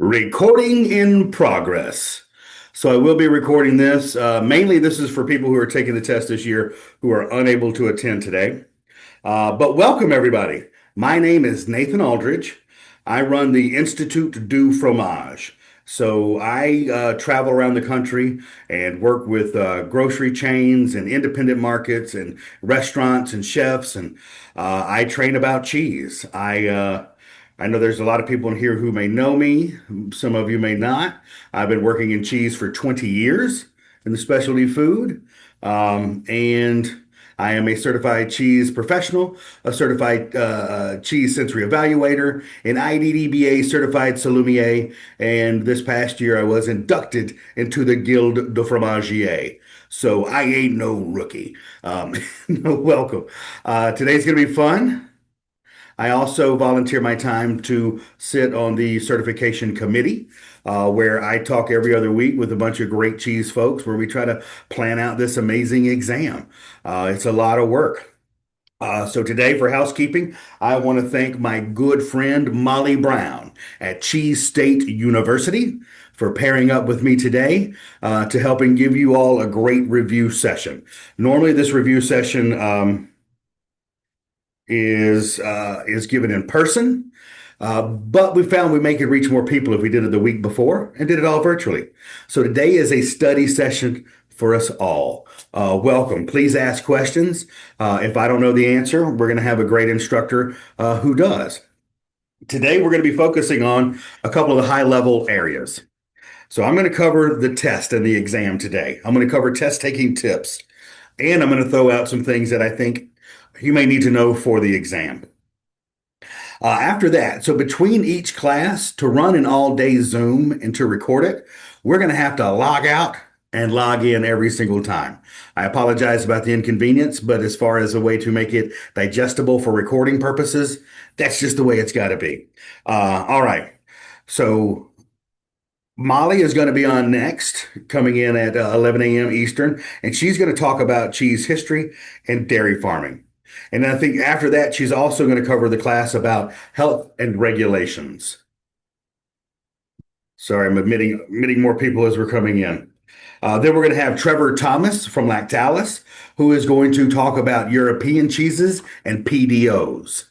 Recording in progress. So I will be recording this. Mainly, this is for people who are taking the test this year who are unable to attend today. But welcome, everybody. My name is Nathan Aldridge. I run the Institute du Fromage. So I travel around the country and work with grocery chains and independent markets and restaurants and chefs, and I train about cheese. I know there's a lot of people in here who may know me. Some of you may not. I've been working in cheese for 20 years in the specialty food. And I am a certified cheese professional, a certified cheese sensory evaluator, an IDDBA certified sommelier, and this past year I was inducted into the Guild de Fromagier. So I ain't no rookie. Welcome. Today's going to be fun. I also volunteer my time to sit on the certification committee, where I talk every other week with a bunch of great cheese folks, where we try to plan out this amazing exam. It's a lot of work. So today, for housekeeping, I want to thank my good friend Molly Brown at Cheese State University for pairing up with me today to helping give you all a great review session. Normally, this review session is given in person. But we found we make it reach more people if we did it the week before and did it all virtually. So today is a study session for us all. Welcome. Please ask questions. If I don't know the answer, we're going to have a great instructor who does. Today, we're going to be focusing on a couple of the high level areas. So I'm going to cover the test and the exam today. I'm going to cover test taking tips, and I'm going to throw out some things that I think you may need to know for the exam. After that, so between each class, to run an all-day Zoom and to record it, we're going to have to log out and log in every single time. I apologize about the inconvenience, but as far as a way to make it digestible for recording purposes, that's just the way it's got to be. All right. So Molly is going to be on next, coming in at 11 a.m. Eastern, and she's going to talk about cheese history and dairy farming. And I think after that, she's also going to cover the class about health and regulations. Sorry, I'm admitting more people as we're coming in. Then we're going to have Trevor Thomas from Lactalis, who is going to talk about European cheeses and PDOs.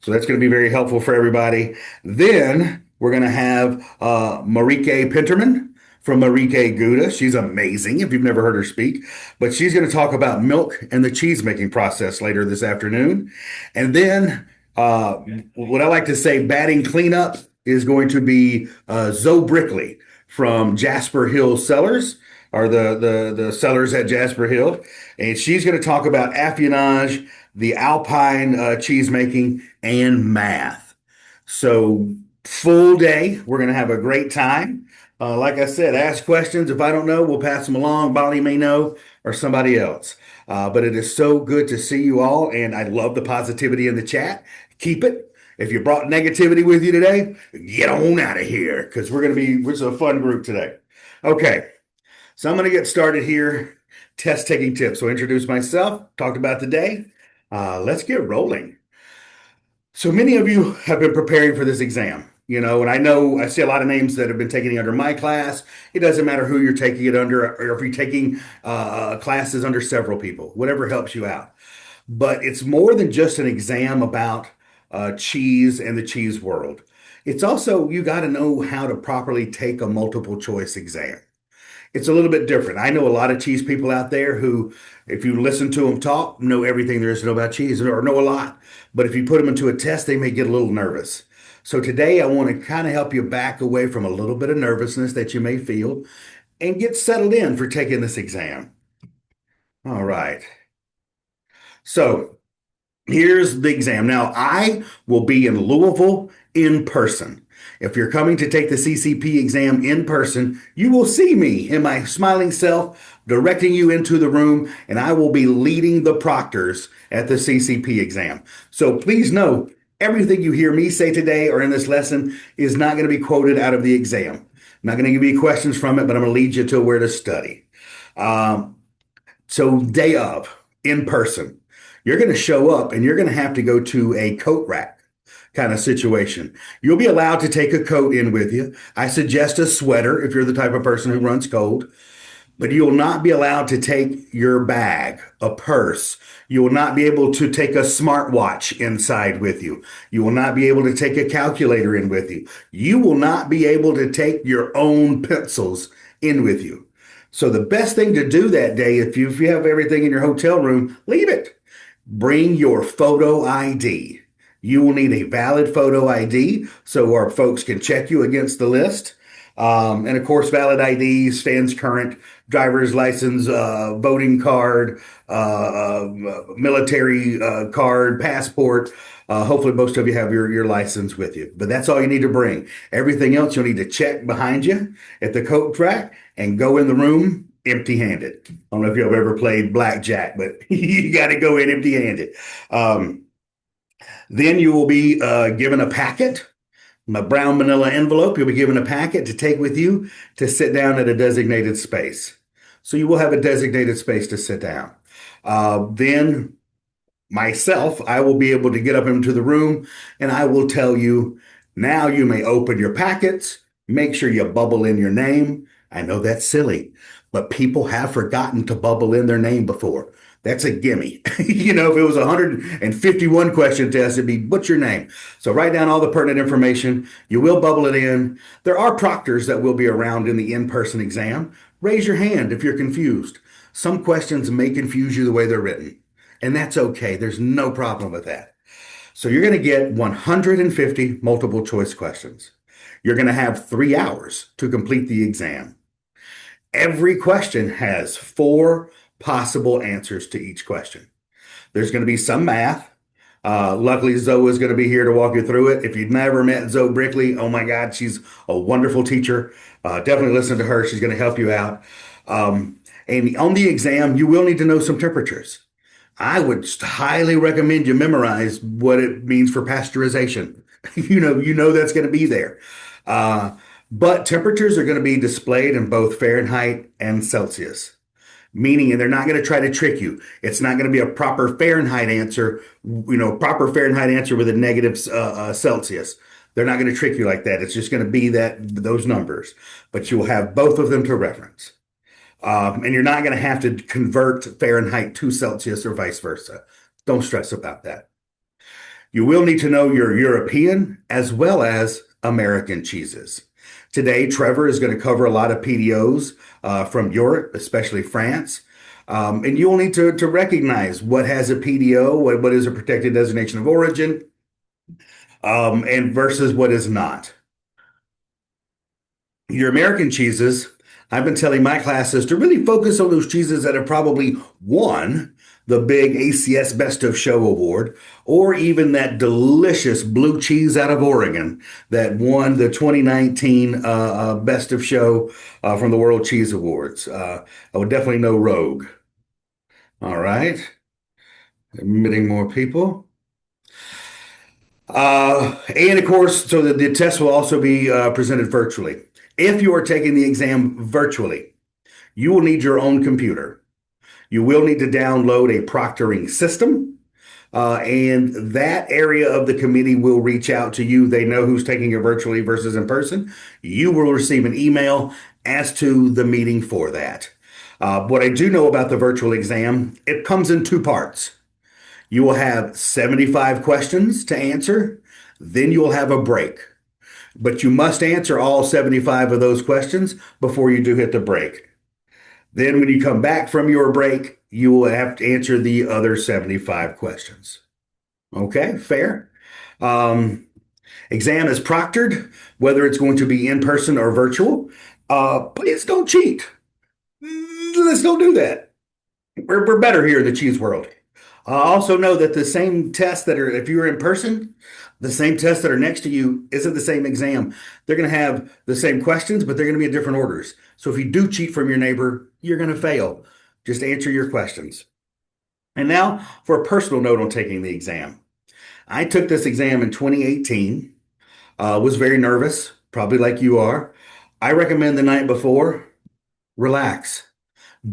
So that's going to be very helpful for everybody. Then we're going to have Marieke Pinterman from Marieke Gouda. She's amazing if you've never heard her speak. But she's going to talk about milk and the cheese making process later this afternoon. And then what I like to say, batting cleanup is going to be Zoe Brickley from Jasper Hill Cellars, or the cellars at Jasper Hill. And she's going to talk about affinage, the Alpine cheese making, and math. So full day. We're going to have a great time. Like I said, ask questions. If I don't know, we'll pass them along. Bonnie may know, or somebody else. But it is so good to see you all, and I love the positivity in the chat. Keep it. If you brought negativity with you today, get on out of here, because we're a fun group today. Okay, so I'm going to get started here. Test taking tips. So introduce myself, talked about the day. Let's get rolling. So many of you have been preparing for this exam, and I know I see a lot of names that have been taking it under my class. It doesn't matter who you're taking it under, or if you're taking classes under several people, whatever helps you out. But it's more than just an exam about cheese and the cheese world. It's also, you got to know how to properly take a multiple choice exam. It's a little bit different. I know a lot of cheese people out there who, if you listen to them talk, know everything there is to know about cheese, or know a lot. But if you put them into a test, they may get a little nervous. So today I want to kind of help you back away from a little bit of nervousness that you may feel and get settled in for taking this exam. All right. So here's the exam. Now, I will be in Louisville in person. If you're coming to take the CCP exam in person, you will see me in my smiling self directing you into the room, and I will be leading the proctors at the CCP exam. So please know, everything you hear me say today or in this lesson is not going to be quoted out of the exam. I'm not going to give you questions from it, but I'm going to lead you to where to study. So day of, in person, you're going to show up and you're going to have to go to a coat rack. kind of situation. You'll be allowed to take a coat in with you. I suggest a sweater if you're the type of person who runs cold. But you will not be allowed to take your bag, a purse. You will not be able to take a smartwatch inside with you. You will not be able to take a calculator in with you. You will not be able to take your own pencils in with you. So the best thing to do that day, if you have everything in your hotel room, leave it. Bring your photo ID. You will need a valid photo ID so our folks can check you against the list. And of course, valid ID stands current, driver's license, voting card, military card, passport. Hopefully, most of you have your license with you, but that's all you need to bring. Everything else you'll need to check behind you at the coat rack and go in the room empty-handed. I don't know if you've ever played blackjack, but you got to go in empty-handed. Um, then you will be given a packet, a brown manila envelope. You'll be given a packet to take with you to sit down at a designated space. So you will have a designated space to sit down. Then myself, I will be able to get up into the room and I will tell you, now you may open your packets, make sure you bubble in your name. I know that's silly, but people have forgotten to bubble in their name before. That's a gimme. If it was a 151 question test, it'd be, what's your name? So write down all the pertinent information. You will bubble it in. There are proctors that will be around in the in-person exam. Raise your hand if you're confused. Some questions may confuse you the way they're written, and that's okay. There's no problem with that. So you're going to get 150 multiple choice questions. You're going to have 3 hours to complete the exam. Every question has 4 possible answers to each question. There's going to be some math. Luckily, Zoe is going to be here to walk you through it. If you've never met Zoe Brickley, oh my God, she's a wonderful teacher. Definitely listen to her. She's going to help you out. And on the exam, you will need to know some temperatures. I would highly recommend you memorize what it means for pasteurization. You know that's going to be there. But temperatures are going to be displayed in both Fahrenheit and Celsius, meaning, and they're not going to try to trick you. It's not going to be a proper Fahrenheit answer, proper Fahrenheit answer with a negative Celsius. They're not going to trick you like that. It's just going to be those numbers, but you will have both of them to reference. And you're not going to have to convert Fahrenheit to Celsius or vice versa. Don't stress about that. You will need to know your European as well as American cheeses. Today, Trevor is going to cover a lot of PDOs from Europe, especially France. And you'll need to recognize what has a PDO, what is a protected designation of origin, and versus what is not. Your American cheeses, I've been telling my classes to really focus on those cheeses that have probably won the big ACS Best of Show award, or even that delicious blue cheese out of Oregon that won the 2019 Best of Show from the World Cheese Awards. I would definitely know Rogue. All right. Admitting more people. And of course, so the test will also be presented virtually. If you are taking the exam virtually, you will need your own computer. You will need to download a proctoring system, and that area of the committee will reach out to you. They know who's taking it virtually versus in person. You will receive an email as to the meeting for that. What I do know about the virtual exam, it comes in 2 parts. You will have 75 questions to answer, then you will have a break. But you must answer all 75 of those questions before you do hit the break. Then when you come back from your break, you will have to answer the other 75 questions. Okay, fair. Exam is proctored, whether it's going to be in person or virtual. Please don't cheat. Let's don't do that. We're better here in the cheese world. Also know that the same tests that are, if you're in person, the same tests that are next to you isn't the same exam. They're going to have the same questions, but they're going to be in different orders. So if you do cheat from your neighbor, you're going to fail. Just answer your questions. And now for a personal note on taking the exam. I took this exam in 2018, was very nervous, probably like you are. I recommend the night before, relax.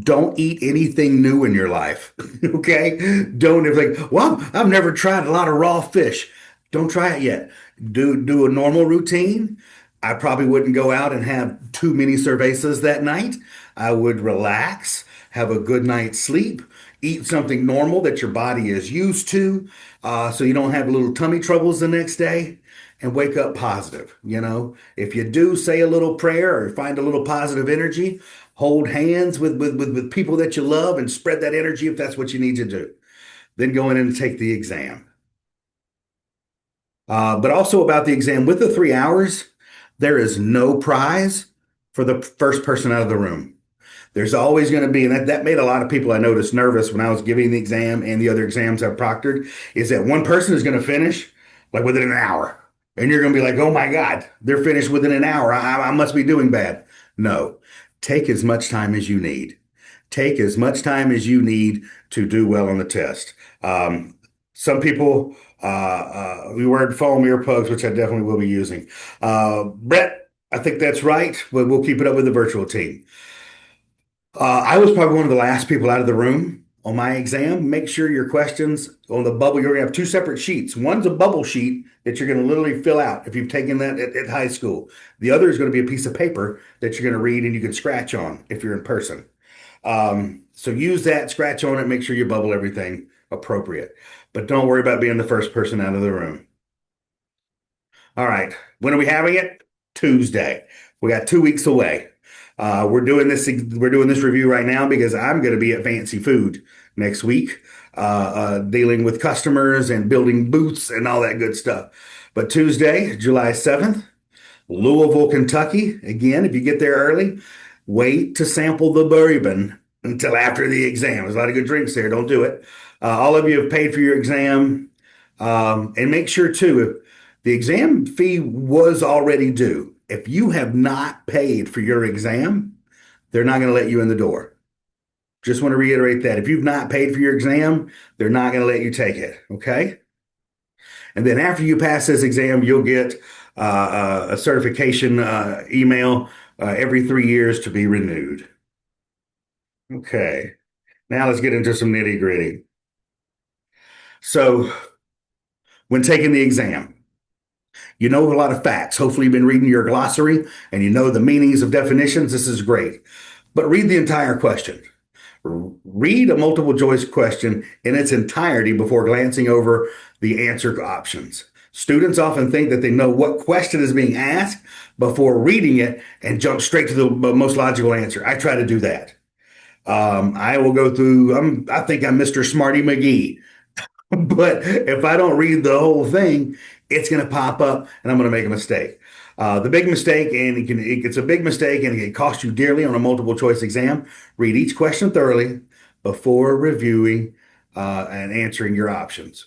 Don't eat anything new in your life. Okay? Don't, it's like, well, I've never tried a lot of raw fish. Don't try it yet. Do a normal routine. I probably wouldn't go out and have too many cervezas that night. I would relax, have a good night's sleep, eat something normal that your body is used to, so you don't have little tummy troubles the next day, and wake up positive. If you do say a little prayer or find a little positive energy, hold hands with people that you love and spread that energy if that's what you need to do. Then go in and take the exam. But also about the exam with the 3 hours, there is no prize for the first person out of the room. There's always going to be, and that made a lot of people I noticed nervous when I was giving the exam and the other exams I've proctored, is that one person is going to finish like within an hour. And you're going to be like, oh my God, they're finished within an hour. I must be doing bad. No, take as much time as you need. Take as much time as you need to do well on the test. Some people, we word foam earplugs, which I definitely will be using. Brett, I think that's right, but we'll keep it up with the virtual team. I was probably one of the last people out of the room on my exam. Make sure your questions on the bubble, you're going to have two separate sheets. One's a bubble sheet that you're going to literally fill out if you've taken that at high school. The other is going to be a piece of paper that you're going to read and you can scratch on if you're in person. So use that, scratch on it, make sure you bubble everything appropriate. But don't worry about being the first person out of the room. All right. When are we having it? Tuesday. We got 2 weeks away. We're doing this review right now because I'm going to be at Fancy Food next week, dealing with customers and building booths and all that good stuff. But Tuesday, July 7th, Louisville, Kentucky. Again, if you get there early, wait to sample the bourbon until after the exam. There's a lot of good drinks there. Don't do it. All of you have paid for your exam. And make sure, too, if the exam fee was already due, if you have not paid for your exam, they're not going to let you in the door. Just want to reiterate that. If you've not paid for your exam, they're not going to let you take it. Okay. And then after you pass this exam, you'll get a certification email every 3 years to be renewed. Okay. Now let's get into some nitty gritty. So, when taking the exam, you know a lot of facts. Hopefully, you've been reading your glossary and you know the meanings of definitions. This is great. But read the entire question. Read a multiple choice question in its entirety before glancing over the answer options. Students often think that they know what question is being asked before reading it and jump straight to the most logical answer. I try to do that. I will go through, I think I'm Mr. Smarty McGee. But if I don't read the whole thing, it's going to pop up and I'm going to make a mistake. The big mistake, and it's a big mistake and it can cost you dearly on a multiple choice exam. Read each question thoroughly before reviewing and answering your options.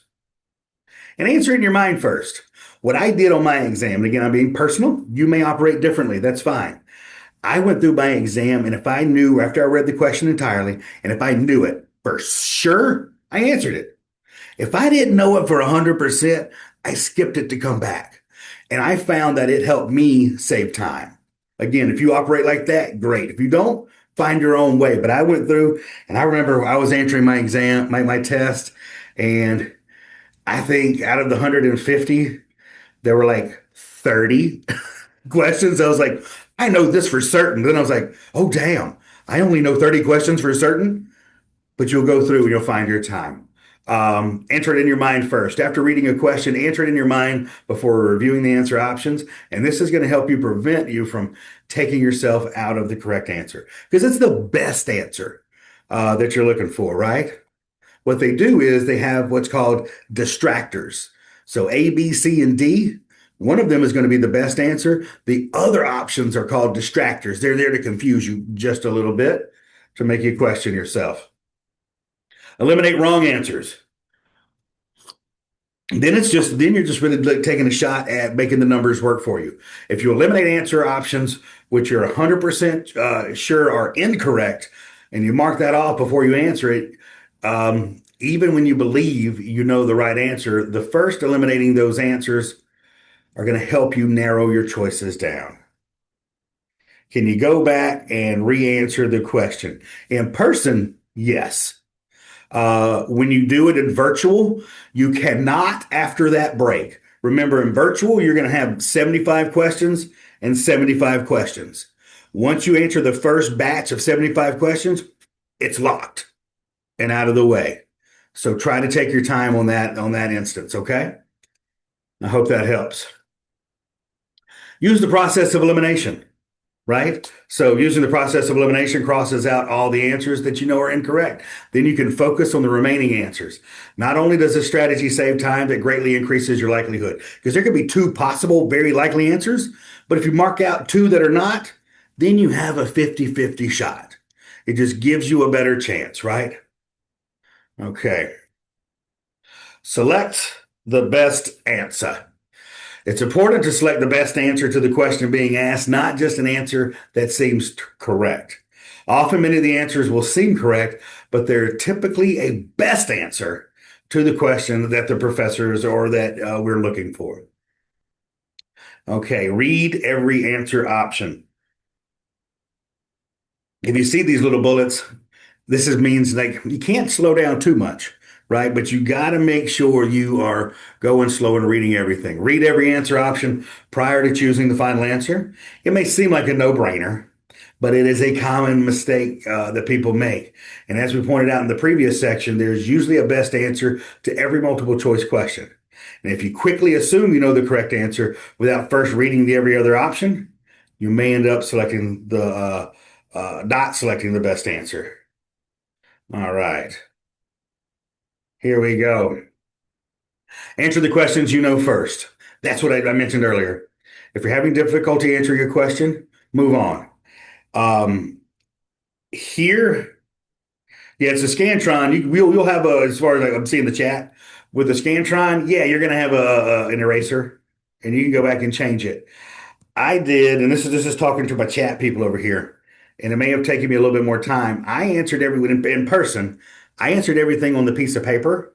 And answer in your mind first. What I did on my exam, and again, I'm being personal, you may operate differently. That's fine. I went through my exam, and if I knew after I read the question entirely, and if I knew it for sure, I answered it. If I didn't know it for 100%, I skipped it to come back. And I found that it helped me save time. Again, if you operate like that, great. If you don't, find your own way. But I went through and I remember I was answering my exam, my test, and I think out of the 150, there were like 30 questions. I was like, I know this for certain. Then I was like, oh, damn, I only know 30 questions for certain. But you'll go through and you'll find your time. Enter it in your mind first. After reading a question, answer it in your mind before reviewing the answer options. And this is going to help you prevent you from taking yourself out of the correct answer because it's the best answer that you're looking for, right? What they do is they have what's called distractors. So A, B, C, and D. One of them is going to be the best answer. The other options are called distractors. They're there to confuse you just a little bit to make you question yourself. Eliminate wrong answers. Then you're just really taking a shot at making the numbers work for you. If you eliminate answer options, which you're 100% sure are incorrect, and you mark that off before you answer it, even when you believe you know the right answer, the first eliminating those answers are going to help you narrow your choices down. Can you go back and re-answer the question? In person, yes. When you do it in virtual, you cannot, after that break, Remember, in virtual, you're going to have 75 questions and 75 questions. Once you answer the first batch of 75 questions, it's locked and out of the way. So try to take your time on that instance, okay? I hope that helps. Use the process of elimination, right? So using the process of elimination crosses out all the answers that you know are incorrect. Then you can focus on the remaining answers. Not only does this strategy save time, that greatly increases your likelihood because there could be two possible very likely answers, but if you mark out two that are not, then you have a 50-50 shot. It just gives you a better chance, right? Okay. Select the best answer. It's important to select the best answer to the question being asked, not just an answer that seems correct. Often, many of the answers will seem correct, but they're typically a best answer to the question that the professors or that we're looking for. Okay, read every answer option. If you see these little bullets, means like you can't slow down too much, right? But you got to make sure you are going slow and reading everything. Read every answer option prior to choosing the final answer. It may seem like a no-brainer, but it is a common mistake that people make. And as we pointed out in the previous section, there's usually a best answer to every multiple choice question. And if you quickly assume you know the correct answer without first reading the every other option, you may end up selecting the not selecting the best answer. All right. Here we go. Answer the questions you know first. That's what I mentioned earlier. If you're having difficulty answering your question, move on. Here, yeah, it's a Scantron. You'll have a, as far as I'm seeing the chat, with the Scantron, yeah, you're going to have an eraser and you can go back and change it. I did, and this is talking to my chat people over here, and it may have taken me a little bit more time. I answered everyone in person. I answered everything on the piece of paper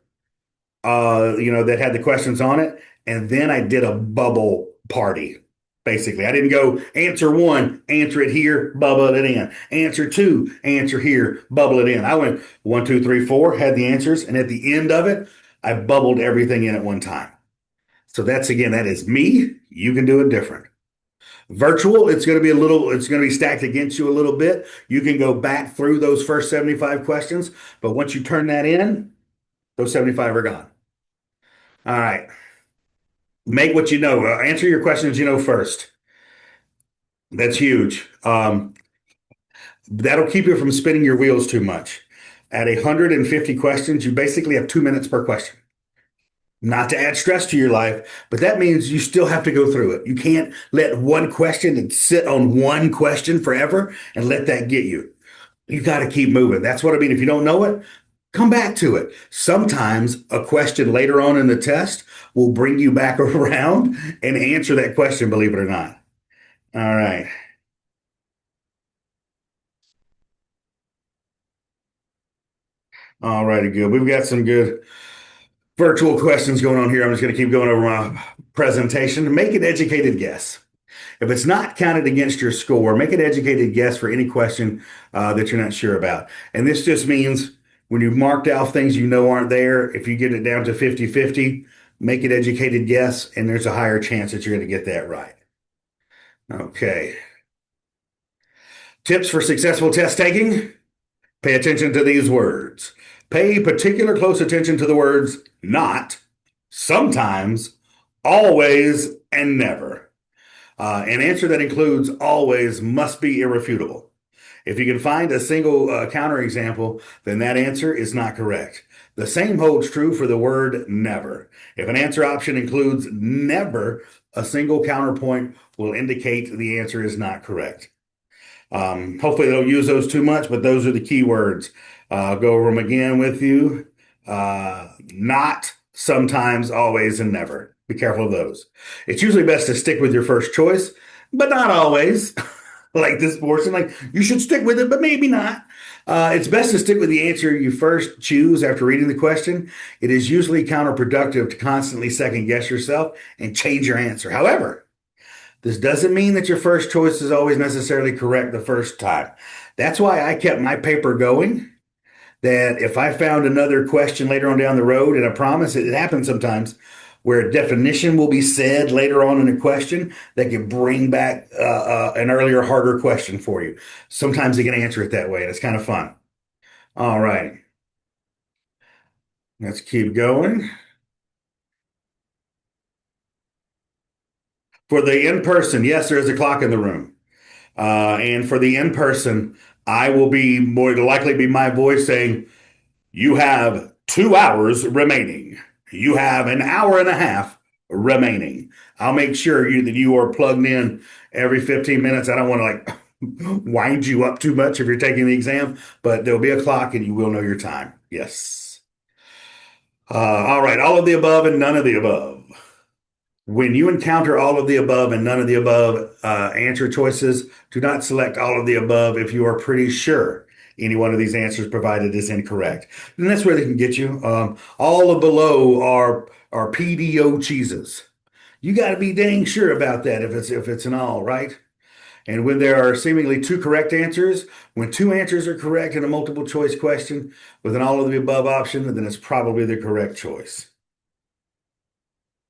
that had the questions on it. And then I did a bubble party. Basically, I didn't go answer one, answer it here, bubble it in. Answer two, answer here, bubble it in. I went 1, 2, 3, 4, had the answers. And at the end of it, I bubbled everything in at one time. So that is me. You can do it different. Virtual, it's going to be stacked against you a little bit. You can go back through those first 75 questions, but once you turn that in, those 75 are gone. All right. Make what you know. Answer your questions you know first. That's huge. That'll keep you from spinning your wheels too much. At 150 questions, you basically have 2 minutes per question. Not to add stress to your life, but that means you still have to go through it. You can't let one question and sit on one question forever and let that get you. You got to keep moving. That's what I mean. If you don't know it, come back to it. Sometimes a question later on in the test will bring you back around and answer that question, believe it or not. All right. All righty, good. We've got some good virtual questions going on here. I'm just going to keep going over my presentation. Make an educated guess. If it's not counted against your score, make an educated guess for any question that you're not sure about. And this just means when you've marked out things you know aren't there, if you get it down to 50-50, make an educated guess, and there's a higher chance that you're going to get that right. Okay. Tips for successful test taking. Pay attention to these words. Pay particular close attention to the words not, sometimes, always, and never. An answer that includes always must be irrefutable. If you can find a single counterexample, then that answer is not correct. The same holds true for the word never. If an answer option includes never, a single counterpoint will indicate the answer is not correct. Hopefully they don't use those too much, but those are the key words. I'll go over them again with you. Not, sometimes, always, and never. Be careful of those. It's usually best to stick with your first choice, but not always. Like this portion, like you should stick with it, but maybe not. It's best to stick with the answer you first choose after reading the question. It is usually counterproductive to constantly second guess yourself and change your answer. However, this doesn't mean that your first choice is always necessarily correct the first time. That's why I kept my paper going. That if I found another question later on down the road, and I promise it happens sometimes, where a definition will be said later on in a question that can bring back an earlier, harder question for you. Sometimes they can answer it that way, and it's kind of fun. All right, let's keep going. For the in-person, yes, there is a clock in the room. And for the in-person, I will be more likely be my voice saying, "You have 2 hours remaining. You have an hour and a half remaining." I'll make sure that you are plugged in every 15 minutes. I don't want to wind you up too much if you're taking the exam, but there'll be a clock and you will know your time. Yes. All right. All of the above and none of the above. When you encounter all of the above and none of the above answer choices, do not select all of the above if you are pretty sure any one of these answers provided is incorrect. And that's where they can get you. All of below are PDO cheeses. You got to be dang sure about that if it's an all, right? And when there are seemingly two correct answers, when two answers are correct in a multiple choice question with an all of the above option, then it's probably the correct choice.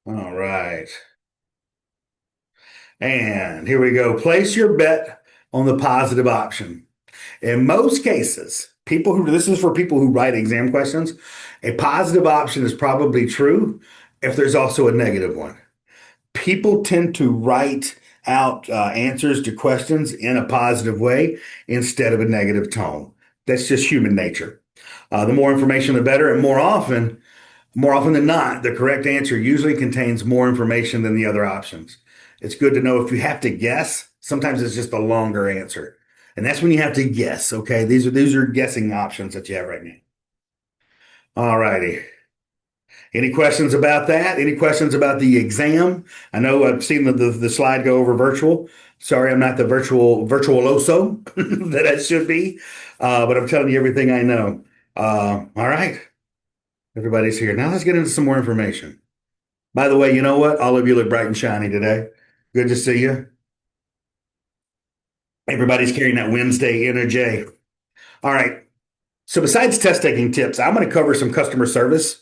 All right. And here we go. Place your bet on the positive option. In most cases, this is for people who write exam questions, a positive option is probably true if there's also a negative one. People tend to write out answers to questions in a positive way instead of a negative tone. That's just human nature. The more information, the better. And more often than not, the correct answer usually contains more information than the other options. It's good to know if you have to guess, sometimes it's just a longer answer. And that's when you have to guess. Okay. These are guessing options that you have right now. All righty. Any questions about that? Any questions about the exam? I know I've seen the slide go over virtual. Sorry, I'm not the virtuoso that I should be, but I'm telling you everything I know. All right, everybody's here. Now let's get into some more information. By the way, you know what? All of you look bright and shiny today. Good to see you. Everybody's carrying that Wednesday energy. All right. So besides test taking tips, I'm going to cover some customer service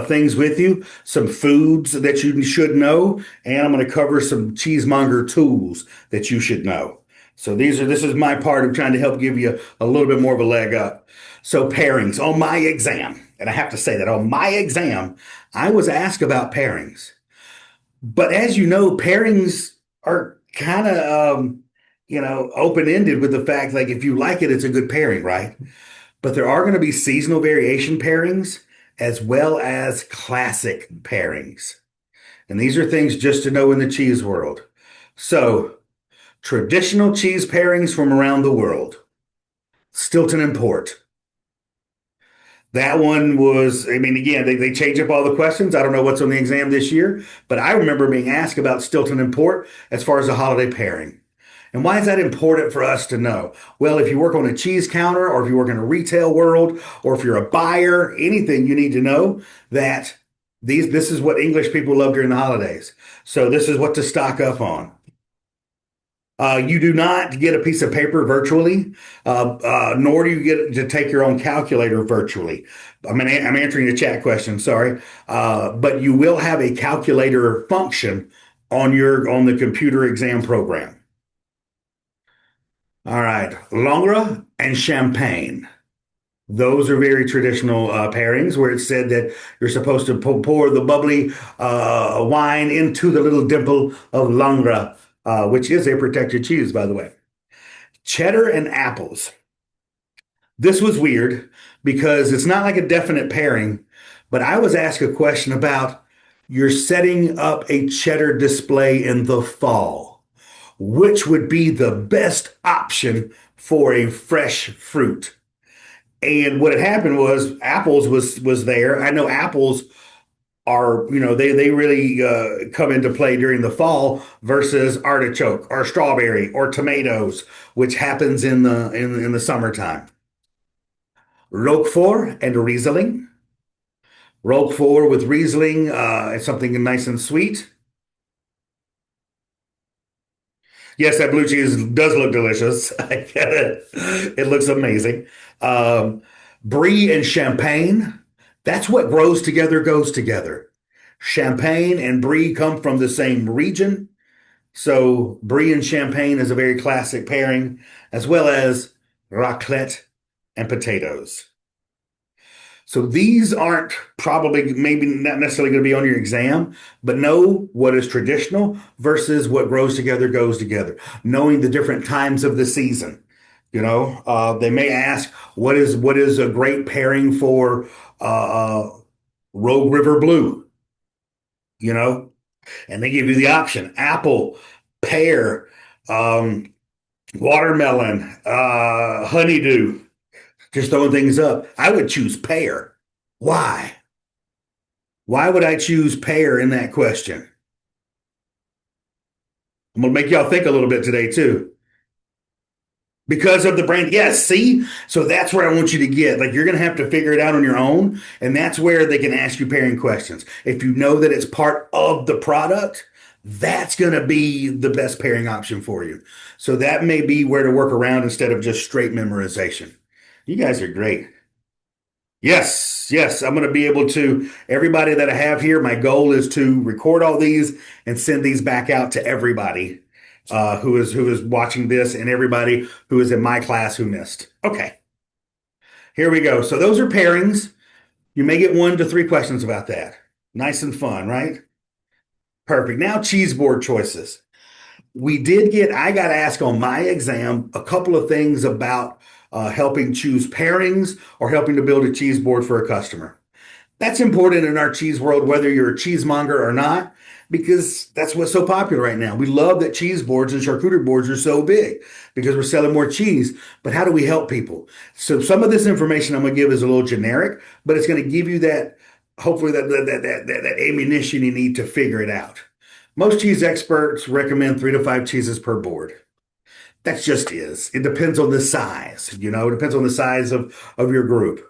things with you, some foods that you should know, and I'm going to cover some cheesemonger tools that you should know. So this is my part of trying to help give you a little bit more of a leg up. So pairings on my exam, and I have to say that on my exam, I was asked about pairings. But as you know, pairings are kind of open-ended with the fact like if you like it, it's a good pairing, right? But there are going to be seasonal variation pairings as well as classic pairings. And these are things just to know in the cheese world. So, traditional cheese pairings from around the world. Stilton and Port. That one was, I mean, again, they change up all the questions. I don't know what's on the exam this year, but I remember being asked about Stilton and Port as far as a holiday pairing. And why is that important for us to know? Well, if you work on a cheese counter or if you work in a retail world or if you're a buyer, anything you need to know that this is what English people love during the holidays. So this is what to stock up on. You do not get a piece of paper virtually, nor do you get to take your own calculator virtually. I'm answering the chat question, sorry. But you will have a calculator function on the computer exam program. All right, Langres and Champagne. Those are very traditional pairings where it's said that you're supposed to pour the bubbly wine into the little dimple of Langres, which is a protected cheese, by the way. Cheddar and apples. This was weird because it's not like a definite pairing, but I was asked a question about you're setting up a cheddar display in the fall. Which would be the best option for a fresh fruit? And what had happened was apples was there. I know apples are, they really come into play during the fall versus artichoke or strawberry or tomatoes, which happens in the summertime. Roquefort and Riesling. Roquefort with Riesling is something nice and sweet. Yes, that blue cheese does look delicious. I get it. It looks amazing. Brie and champagne. That's what grows together, goes together. Champagne and brie come from the same region. So brie and champagne is a very classic pairing, as well as raclette and potatoes. So these aren't probably maybe not necessarily going to be on your exam, but know what is traditional versus what grows together goes together. Knowing the different times of the season. They may ask what is a great pairing for Rogue River Blue, you know, and they give you the option: apple, pear, um, watermelon, honeydew. Just throwing things up. I would choose pear. Why? Why would I choose pear in that question? I'm gonna make y'all think a little bit today too. Because of the brand. Yes, see? So that's where I want you to get. Like you're gonna have to figure it out on your own. And that's where they can ask you pairing questions. If you know that it's part of the product, that's gonna be the best pairing option for you. So that may be where to work around instead of just straight memorization. You guys are great. Yes, yes, I'm going to be able to. Everybody that I have here, my goal is to record all these and send these back out to everybody who is watching this and everybody who is in my class who missed. Okay, here we go. So those are pairings. You may get 1 to 3 questions about that. Nice and fun, right? Perfect. Now cheese board choices. I got asked on my exam a couple of things about helping choose pairings or helping to build a cheese board for a customer. That's important in our cheese world, whether you're a cheesemonger or not, because that's what's so popular right now. We love that cheese boards and charcuterie boards are so big because we're selling more cheese. But how do we help people? So some of this information I'm going to give is a little generic, but it's going to give you that, hopefully that ammunition you need to figure it out. Most cheese experts recommend 3 to 5 cheeses per board. That just is. It depends on the size, it depends on the size of your group.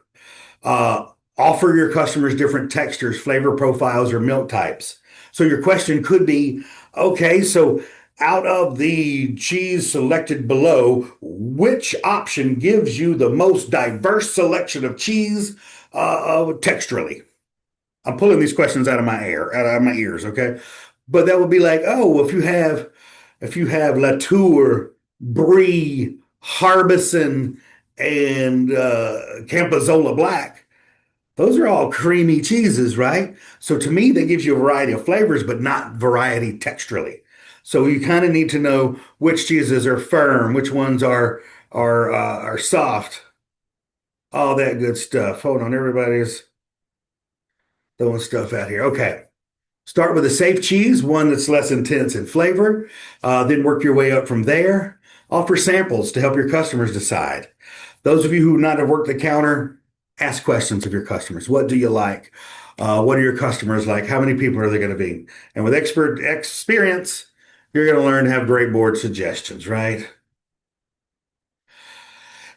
Uh, Offer your customers different textures, flavor profiles, or milk types. So your question could be, okay, so out of the cheese selected below, which option gives you the most diverse selection of cheese texturally? I'm pulling these questions out of my ears, okay? But that would be like, oh, if you have Latour, Brie, Harbison, and Campazola Black, those are all creamy cheeses, right? So to me, that gives you a variety of flavors, but not variety texturally. So you kind of need to know which cheeses are firm, which ones are soft, all that good stuff. Hold on, everybody's throwing stuff out here. Okay. Start with a safe cheese, one that's less intense in flavor, then work your way up from there. Offer samples to help your customers decide. Those of you who not have worked the counter, ask questions of your customers. What do you like? What are your customers like? How many people are they going to be? And with expert experience, you're going to learn to have great board suggestions, right?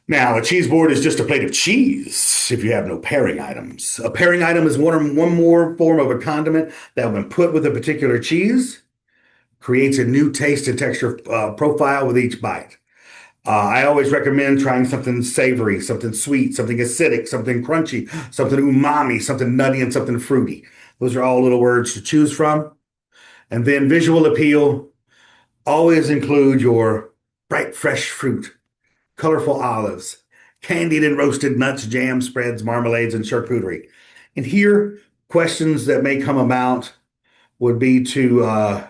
Now, a cheese board is just a plate of cheese if you have no pairing items. A pairing item is one more form of a condiment that, when put with a particular cheese, creates a new taste and texture profile with each bite. I always recommend trying something savory, something sweet, something acidic, something crunchy, something umami, something nutty, and something fruity. Those are all little words to choose from. And then visual appeal, always include your bright, fresh fruit, colorful olives, candied and roasted nuts, jam, spreads, marmalades, and charcuterie. And here, questions that may come about would be to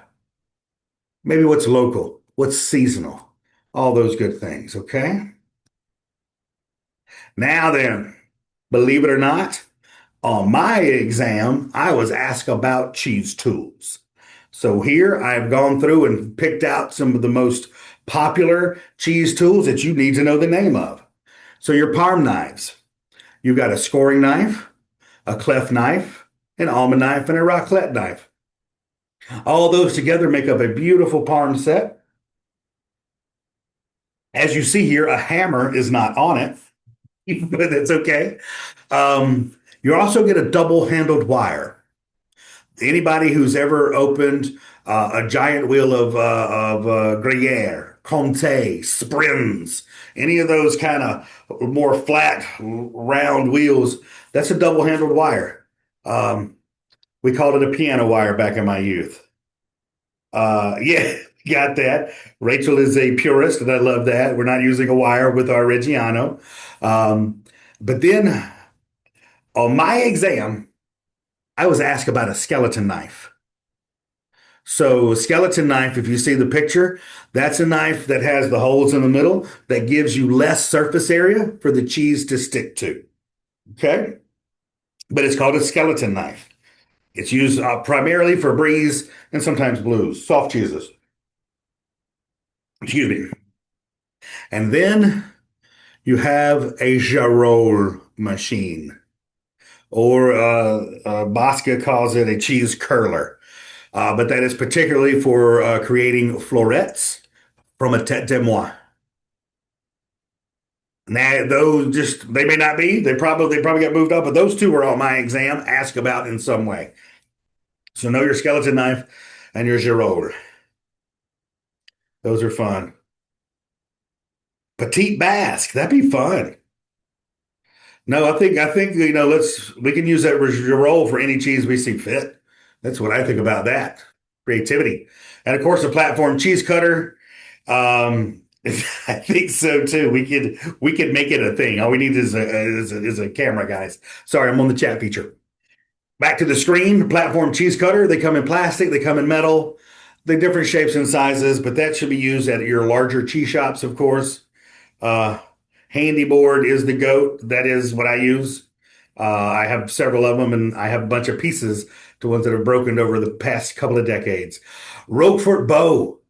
maybe what's local, what's seasonal, all those good things, okay? Now then, believe it or not, on my exam, I was asked about cheese tools. So here I've gone through and picked out some of the most popular cheese tools that you need to know the name of. So your parm knives, you've got a scoring knife, a clef knife, an almond knife, and a raclette knife. All those together make up a beautiful parm set. As you see here, a hammer is not on it, but that's okay. You also get a double-handled wire. Anybody who's ever opened a giant wheel of Gruyere, Comté, Sprims, any of those kind of more flat, round wheels, that's a double-handled wire. Um, We called it a piano wire back in my youth. Yeah, got that. Rachel is a purist, and I love that. We're not using a wire with our Reggiano. Um, but then on my exam, I was asked about a skeleton knife. So, a skeleton knife, if you see the picture, that's a knife that has the holes in the middle that gives you less surface area for the cheese to stick to. Okay. But it's called a skeleton knife. It's used primarily for bries and sometimes blues, soft cheeses. Excuse me. And then you have a Jarol machine, or Bosca calls it a cheese curler. But that is particularly for creating florets from a tête de moi. Now, those just, they may not be. They probably got moved up, but those two were on my exam, asked about in some way. So know your skeleton knife and your Jarol. Those are fun. Petite Basque, that'd be fun. No, I think we can use that roll for any cheese we see fit. That's what I think about that. Creativity. And of course the platform cheese cutter. I think so too. We could make it a thing. All we need is a camera, guys. Sorry, I'm on the chat feature. Back to the screen, platform cheese cutter. They come in plastic, they come in metal, they're different shapes and sizes, but that should be used at your larger cheese shops, of course. Uh, Handy board is the goat. That is what I use. I have several of them, and I have a bunch of pieces to ones that have broken over the past couple of decades. Roquefort bow.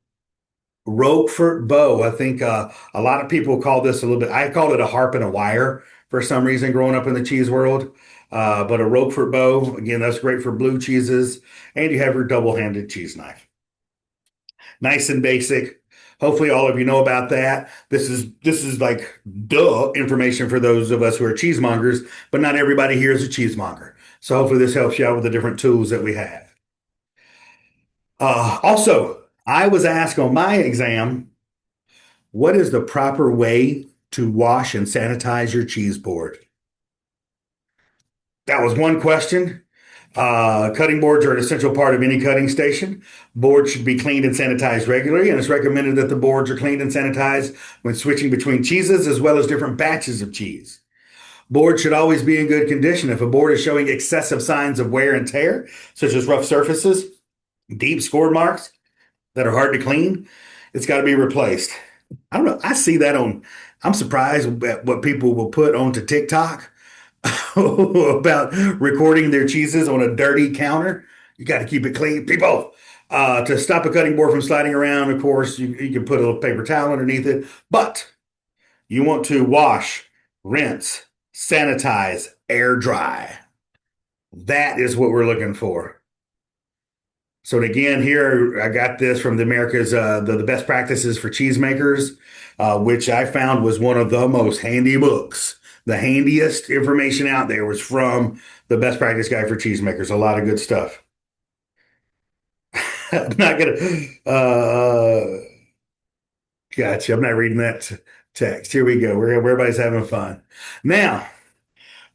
Roquefort bow. I think a lot of people call this a little bit, I call it a harp and a wire for some reason growing up in the cheese world. But a Roquefort bow, again, that's great for blue cheeses. And you have your double-handed cheese knife. Nice and basic. Hopefully all of you know about that. This is like duh information for those of us who are cheesemongers, but not everybody here is a cheesemonger. So hopefully this helps you out with the different tools that we have. Also, I was asked on my exam, what is the proper way to wash and sanitize your cheese board? That was one question. Cutting boards are an essential part of any cutting station. Boards should be cleaned and sanitized regularly, and it's recommended that the boards are cleaned and sanitized when switching between cheeses as well as different batches of cheese. Boards should always be in good condition. If a board is showing excessive signs of wear and tear, such as rough surfaces, deep score marks that are hard to clean, it's got to be replaced. I don't know. I'm surprised at what people will put onto TikTok about recording their cheeses on a dirty counter. You got to keep it clean, people. To stop a cutting board from sliding around, of course, you can put a little paper towel underneath it, but you want to wash, rinse, sanitize, air dry. That is what we're looking for. So again, here I got this from the America's the best practices for cheesemakers, which I found was one of the most handy books. The handiest information out there was from the best practice guide for cheesemakers. A lot of good stuff. I'm not gonna. Gotcha. I'm not reading that text. Here we go. Everybody's having fun. Now,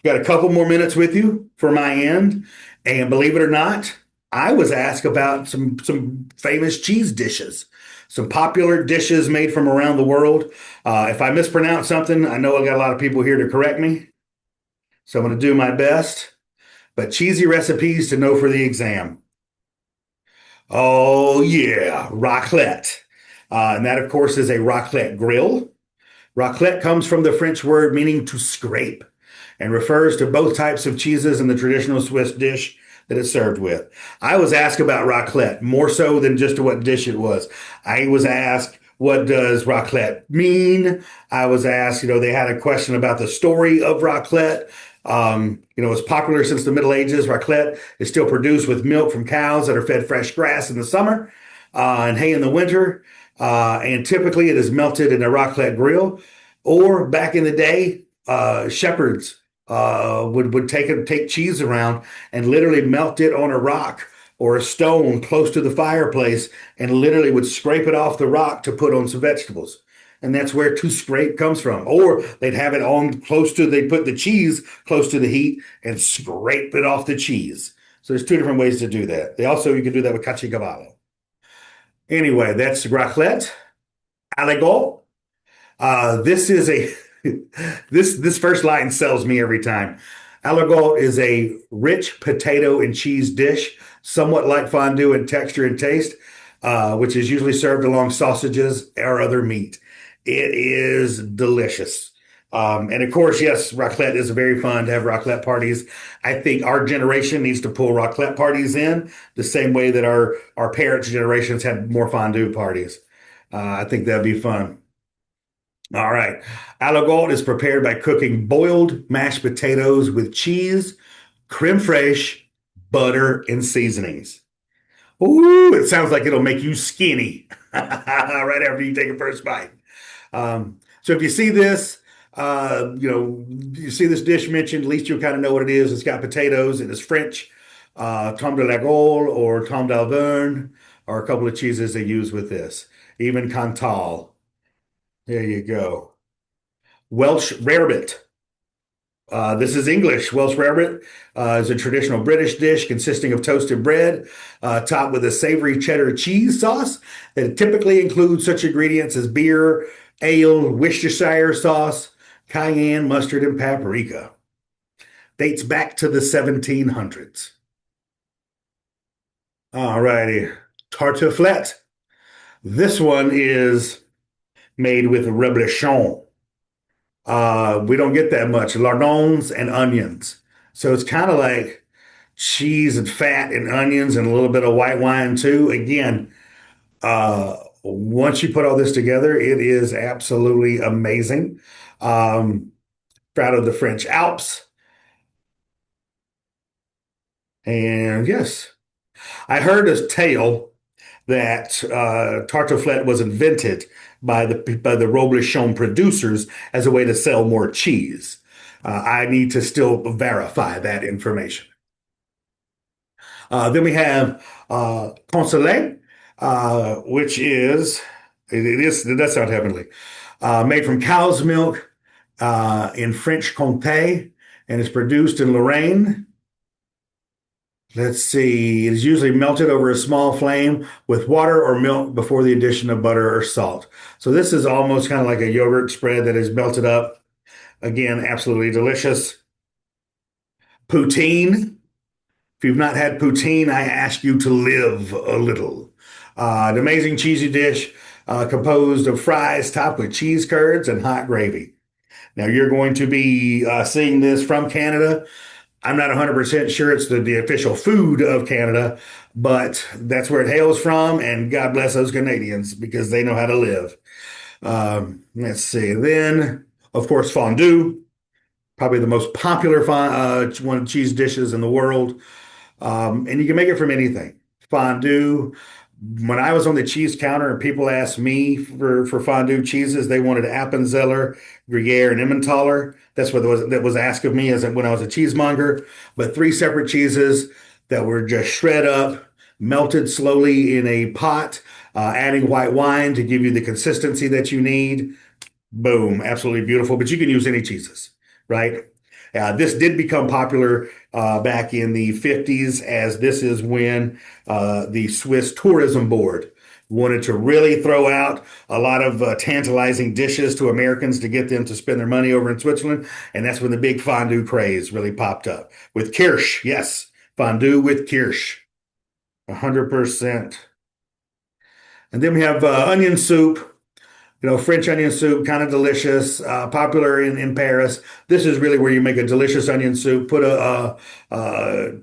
got a couple more minutes with you for my end, and believe it or not, I was asked about some famous cheese dishes, some popular dishes made from around the world. If I mispronounce something, I know I got a lot of people here to correct me, so I'm going to do my best. But cheesy recipes to know for the exam. Oh yeah, raclette. And that, of course, is a raclette grill. Raclette comes from the French word meaning to scrape and refers to both types of cheeses in the traditional Swiss dish that it's served with. I was asked about raclette more so than just what dish it was. I was asked, what does raclette mean? I was asked, they had a question about the story of raclette. It's popular since the Middle Ages. Raclette is still produced with milk from cows that are fed fresh grass in the summer and hay in the winter. And typically it is melted in a raclette grill. Or back in the day, shepherds would take cheese around and literally melt it on a rock or a stone close to the fireplace and literally would scrape it off the rock to put on some vegetables. And that's where to scrape comes from. Or they'd have it they'd put the cheese close to the heat and scrape it off the cheese. So there's two different ways to do that. They also, you can do that with caciocavallo. Anyway, that's raclette. Aligot. This is a this first line sells me every time. Aligot is a rich potato and cheese dish, somewhat like fondue in texture and taste, which is usually served along sausages or other meat. It is delicious. And of course, yes, raclette is very fun to have raclette parties. I think our generation needs to pull raclette parties in the same way that our parents' generations had more fondue parties. I think that'd be fun. All right. Alagout is prepared by cooking boiled mashed potatoes with cheese, creme fraiche, butter, and seasonings. Ooh, it sounds like it'll make you skinny right after you take a first bite. So if you see this, you see this dish mentioned, at least you'll kind of know what it is. It's got potatoes. It is French, tome de la Gaule or tome d'Auvergne, or a couple of cheeses they use with this. Even Cantal. There you go. Welsh rarebit. This is English. Welsh rarebit is a traditional British dish consisting of toasted bread, topped with a savory cheddar cheese sauce that typically includes such ingredients as beer, ale, Worcestershire sauce, cayenne, mustard, and paprika. Dates back to the 1700s. All righty. Tartiflette. This one is made with reblochon. We don't get that much. Lardons and onions. So it's kind of like cheese and fat and onions and a little bit of white wine too. Again, once you put all this together, it is absolutely amazing. Um, Proud of the French Alps. And yes, I heard a tale that tartiflette was invented by the Robuchon producers as a way to sell more cheese. I need to still verify that information. Then we have consommé, which is it does sound heavenly. Made from cow's milk in French Comté and is produced in Lorraine. Let's see. It is usually melted over a small flame with water or milk before the addition of butter or salt. So this is almost kind of like a yogurt spread that is melted up. Again, absolutely delicious. Poutine. If you've not had poutine, I ask you to live a little. An amazing cheesy dish composed of fries topped with cheese curds and hot gravy. Now you're going to be seeing this from Canada. I'm not 100% sure it's the official food of Canada, but that's where it hails from. And God bless those Canadians because they know how to live. Let's see. Then, of course, fondue, probably the most popular one of cheese dishes in the world. And you can make it from anything. Fondue. When I was on the cheese counter and people asked me for fondue cheeses, they wanted Appenzeller, Gruyere, and Emmentaler. That's what that was asked of me as when I was a cheesemonger. But three separate cheeses that were just shred up, melted slowly in a pot, adding white wine to give you the consistency that you need. Boom, absolutely beautiful. But you can use any cheeses, right? This did become popular back in the 50s, as this is when the Swiss Tourism Board wanted to really throw out a lot of tantalizing dishes to Americans to get them to spend their money over in Switzerland. And that's when the big fondue craze really popped up with Kirsch. Yes, fondue with Kirsch, 100%. And then we have onion soup. French onion soup, kind of delicious, popular in Paris. This is really where you make a delicious onion soup. Put a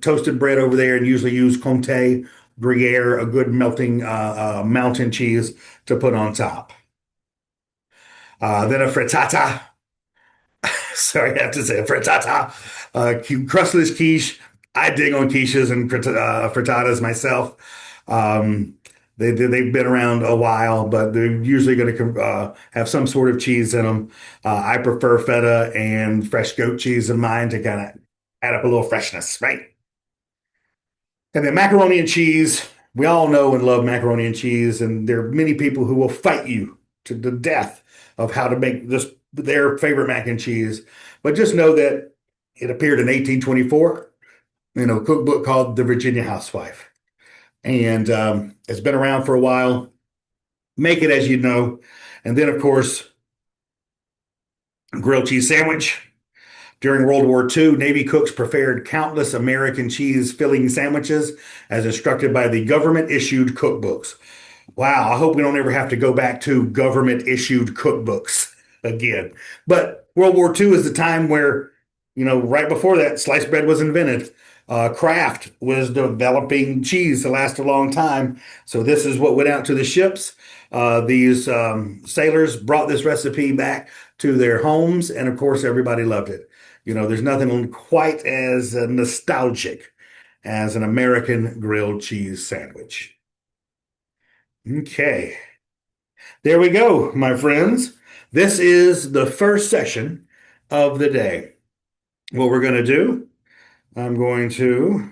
toasted bread over there and usually use Comté, Gruyere, a good melting mountain cheese to put on top. Then a frittata. Sorry, I have to say a frittata. Crustless quiche. I dig on quiches and frittatas myself. They've been around a while, but they're usually going to have some sort of cheese in them. I prefer feta and fresh goat cheese in mine to kind of add up a little freshness, right? And then macaroni and cheese. We all know and love macaroni and cheese, and there are many people who will fight you to the death of how to make their favorite mac and cheese. But just know that it appeared in 1824. cookbook called The Virginia Housewife. And it's been around for a while. Make it as you know. And then, of course, grilled cheese sandwich. During World War II, Navy cooks prepared countless American cheese filling sandwiches as instructed by the government issued cookbooks. Wow, I hope we don't ever have to go back to government issued cookbooks again. But World War II is the time where, right before that, sliced bread was invented. Kraft was developing cheese to last a long time. So this is what went out to the ships. These sailors brought this recipe back to their homes, and of course, everybody loved it. There's nothing quite as nostalgic as an American grilled cheese sandwich. Okay, there we go, my friends. This is the first session of the day. What we're going to do, I'm going to